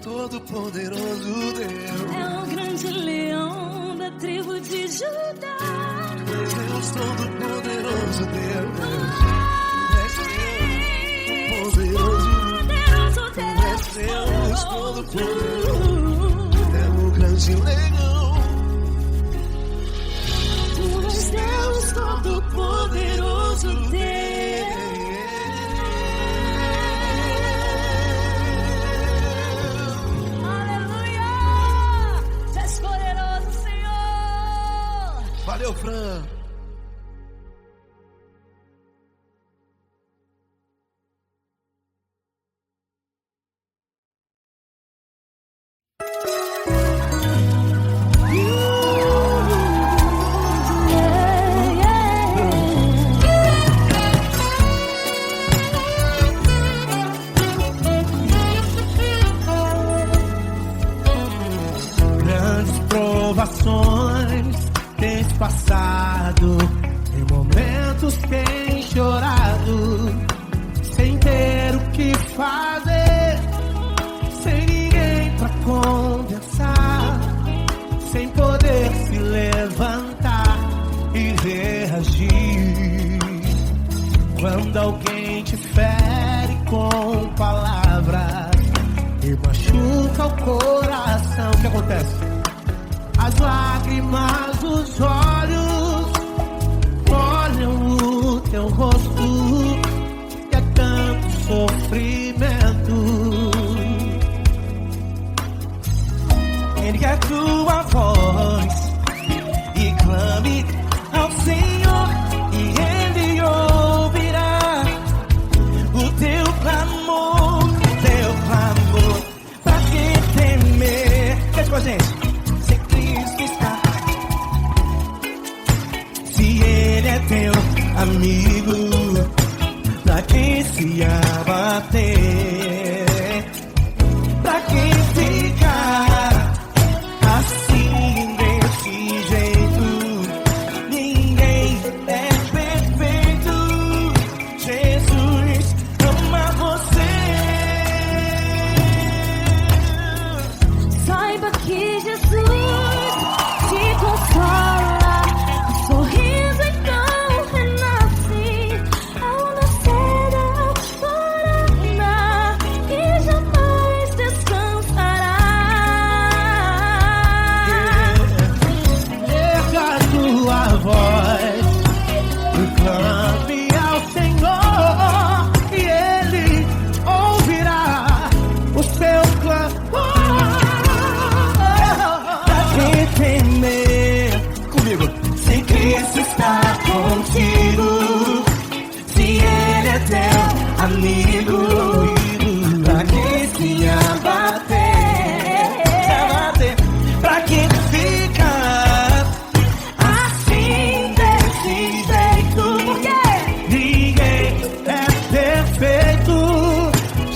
Todo-poderoso Deus. É o grande leão da tribo de Judá. Tu és Deus, todo-poderoso Deus. Tu és Deus, todo-poderoso. É o grande leão. Tu és Deus, todo-poderoso Deus. Valeu, Fran. chorado, sem ter o que fazer, sem ninguém pra conversar, sem poder se levantar e reagir. Quando alguém te fere com palavras e machuca o coração, o que acontece? As lágrimas dos olhos molham o teu rosto e é tanto sofrimento. Ergue a tua voz e clame ao Senhor e Ele ouvirá o teu clamor, pra que temer? Cante com a gente. Se Cristo está, se Ele é teu amigo, pra que se abater? Pra que ficar assim desse jeito? Ninguém é perfeito. Jesus ama você. Saiba que Jesus te consola, o sorriso então renasce ao nascer da aurora e jamais descansará. Erga a tua voz e clame ao Senhor e Ele ouvirá o seu clamor. Pra que temer? Comigo. Se Cristo está contigo, se Ele é teu amigo, pra que se abater? Pra que ficar assim desse jeito? Porque Ninguém é perfeito.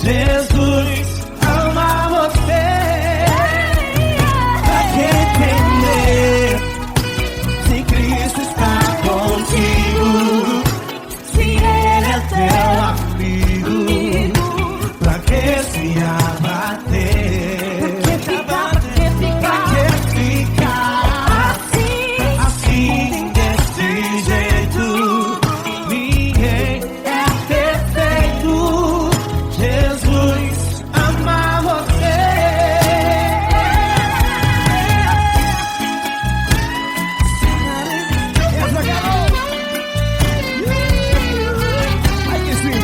Jesus ama você. Pra que temer? Se Cristo está contigo, se Ele é teu amigo, pra que se abater? Pra que ficar assim desse jeito? Ninguém é perfeito. Jesus ama você. Essa garota. Ai, que sim.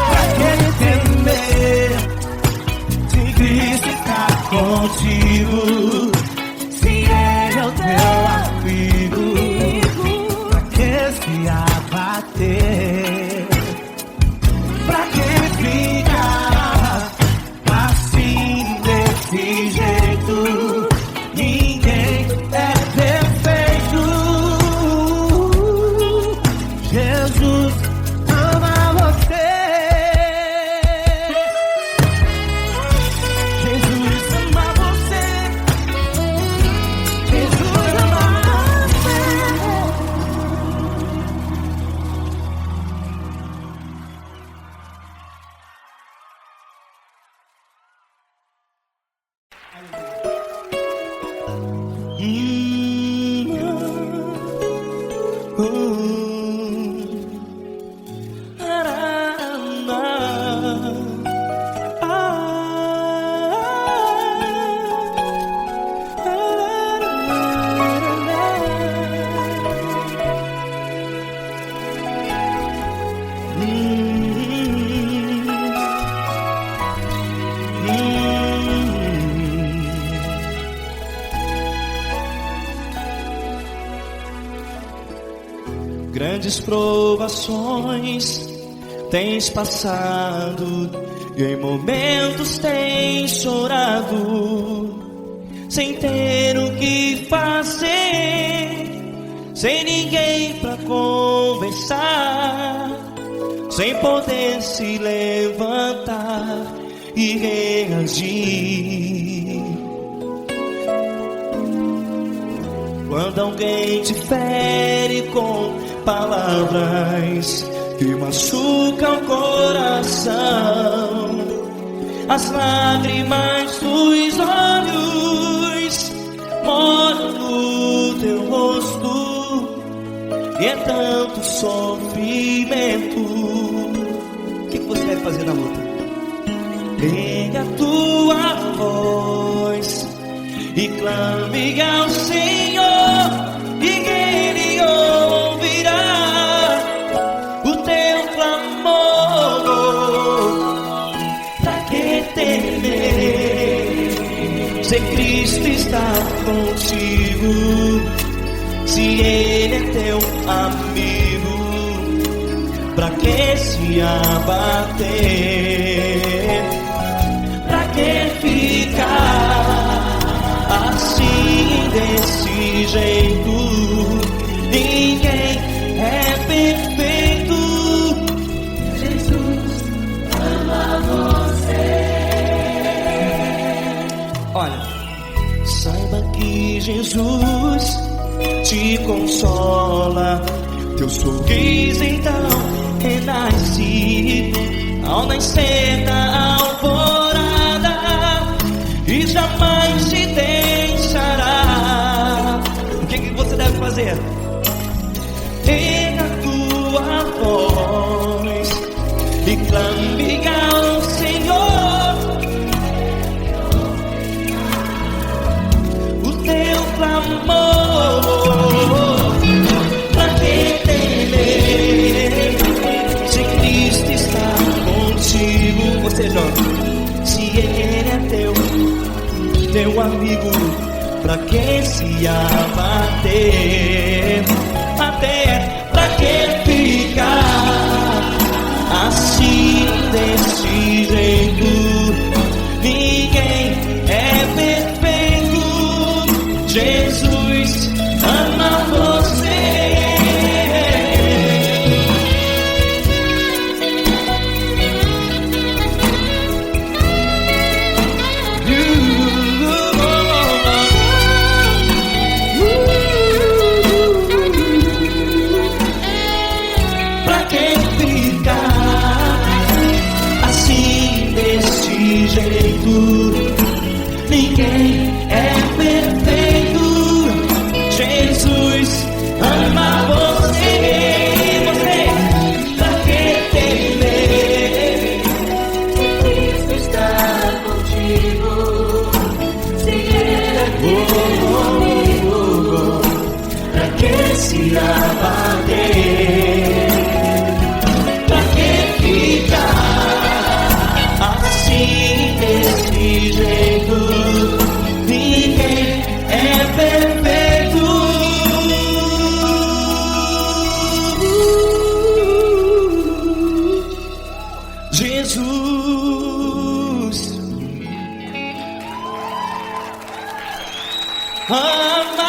Pra que temer? Se Cristo está contigo, se Ele é o teu amigo, pra que se abater? Pra que ficar assim desse jeito? Ninguém é perfeito. Jesus ama você. Jesus ama você. Jesus ama você. Grandes provações tens passado e em momentos tens chorado. sem ter o que fazer, sem ninguém pra conversar, sem poder se levantar e reagir. Quando alguém te fere com palavras que machucam o coração, as lágrimas dos olhos molham no teu rosto, e é tanto sofrimento. O que você deve fazer na luta? Pega a tua voz e clame ao Senhor, e Ele ouvirá o teu clamor. Pra que temer, se Cristo está contigo, se Ele é teu amigo? Pra que se abater? Pra que ficar assim desse jeito? Ninguém é perfeito. Jesus ama você. Olha, saiba que Jesus te consola. Teu sorriso então renasce ao nascer da alvorada, e jamais te deixará. O que você deve fazer? Pega a tua voz e clame ao Senhor, o teu clamor. Pra que temer, se Cristo está contigo? Ou seja, se Ele é teu amigo, pra que se abater? Até pra que ficar assim desse jeito? Ninguém é perfeito. Jesus ama você. Ninguém é perfeito. Jesus ama você. Você, pra que temer? Cristo está contigo. Se Ele é teu amigo, pra que se abater? Pra que ficar assim desse jeito? Ninguém é perfeito. Jesus ama você.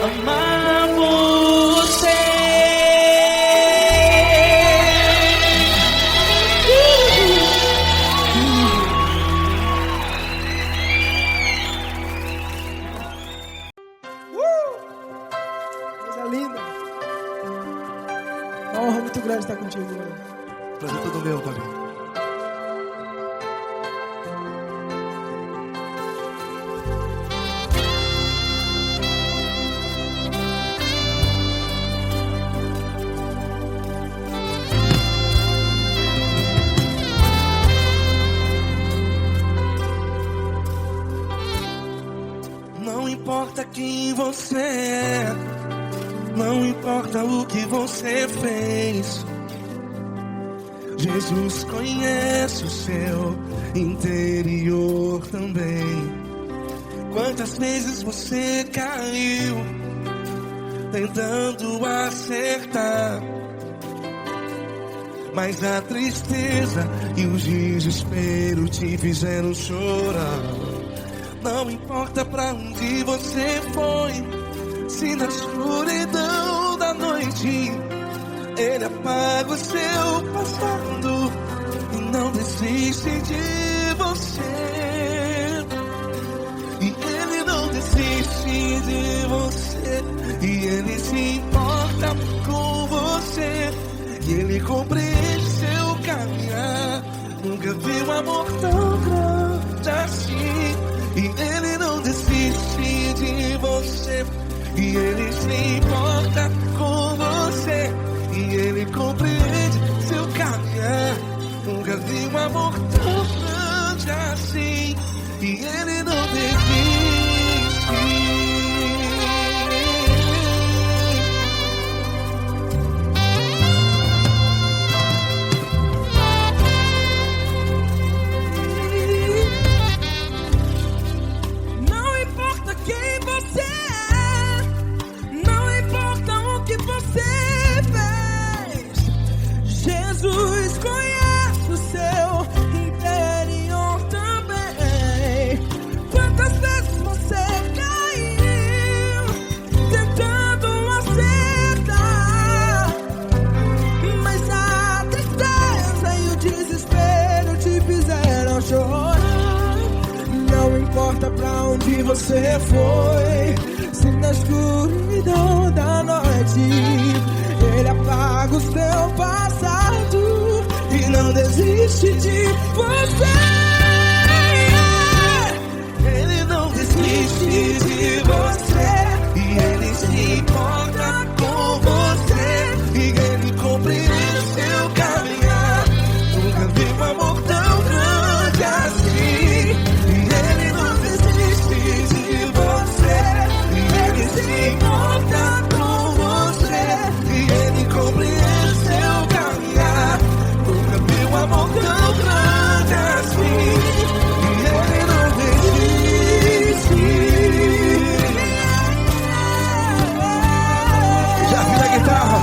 Amar você. Coisa linda. Uma honra muito grande estar contigo, Deus. Prazer todo meu, Davi. Não importa quem você é, Não importa o que você fez, Jesus conhece o seu interior também. Quantas vezes você caiu tentando acertar, mas a tristeza e o desespero te fizeram chorar. Não importa pra onde você foi, se na escuridão da noite Ele apaga o seu passado e não desiste de você. E Ele não desiste de você, e Ele se importa com você, e Ele compreende seu caminhar. Nunca vi um amor tão grande assim. E Ele não desiste de você, e Ele se importa com você, e Ele compreende seu caminhar. Nunca vi um amor tão grande assim. E Ele não desiste. Não importa quem você é, não importa o que você fez, Jesus conhece o seu interior também. Quantas vezes você caiu tentando acertar, mas a tristeza e o desespero te fizeram chorar. Não importa pra onde você foi, se na escuridão da noite Ele apaga o seu passado e não desiste de você. Ele não desiste de você, e Ele se importa com você, e Ele compreende seu caminhar. Nunca vi um amor tão grande assim. E Ele não desiste de você, e Ele se importa com você, e Ele compreende seu caminhar. Nunca vi um amor tão grande assim. E Ele não desiste. Já vi a guitarra.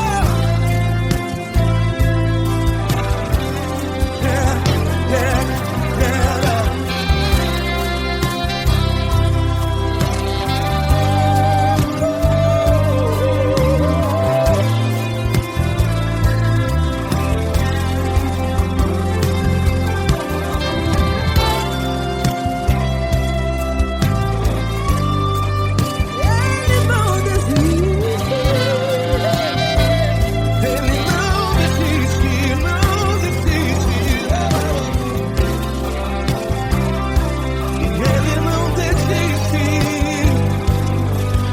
Ele não desiste. Ele não desiste, não desiste. E Ele não desiste.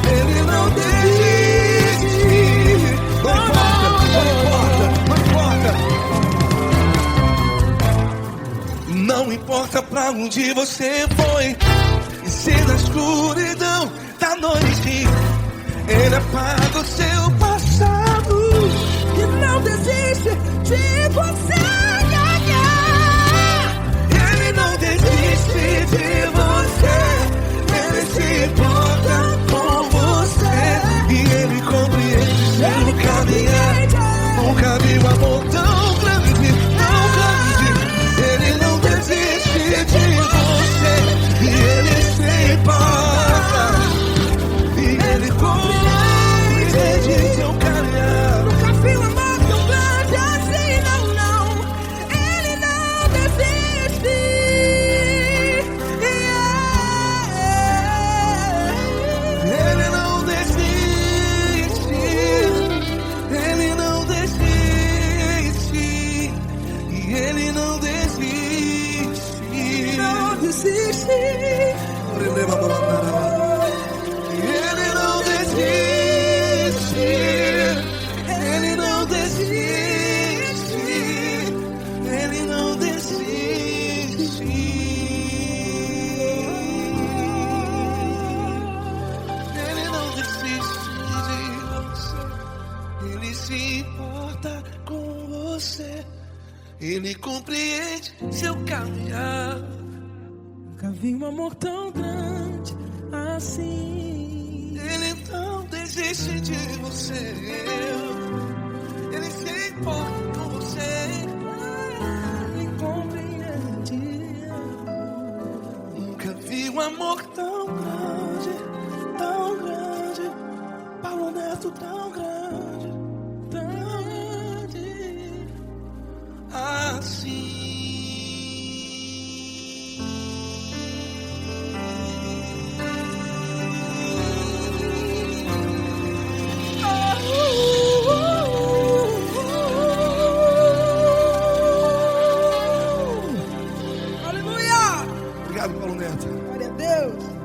Ele não desiste. Não importa. Não importa pra onde você foi, e se na escuridão da noite Ele apaga o seu passado E não desiste de você. Ele não desiste de você, Ele se importa com você, e Ele compreende seu caminhar. Nunca vi um amor tão grande, tão grande. Ele não desiste de você, e Ele se importa, e Ele compreende seu caminhar. Nunca vi um amor tão grande assim, não, não. Ele não desiste. Ele não desiste, Ele não desiste, e Ele não desiste. Não desiste. Ele não desiste, Ele não desiste, Ele não desiste. Ele não desiste de você. você. Ele compreende seu caminhar. Nunca vi um amor tão grande assim. Ele não desiste de você. Ele se importa com você. Ele compreende. Nunca vi um amor tão grande, tão grande. Paulo Neto tão grande, assim. Aleluia! Obrigado, Paulo Neto. Glória a Deus.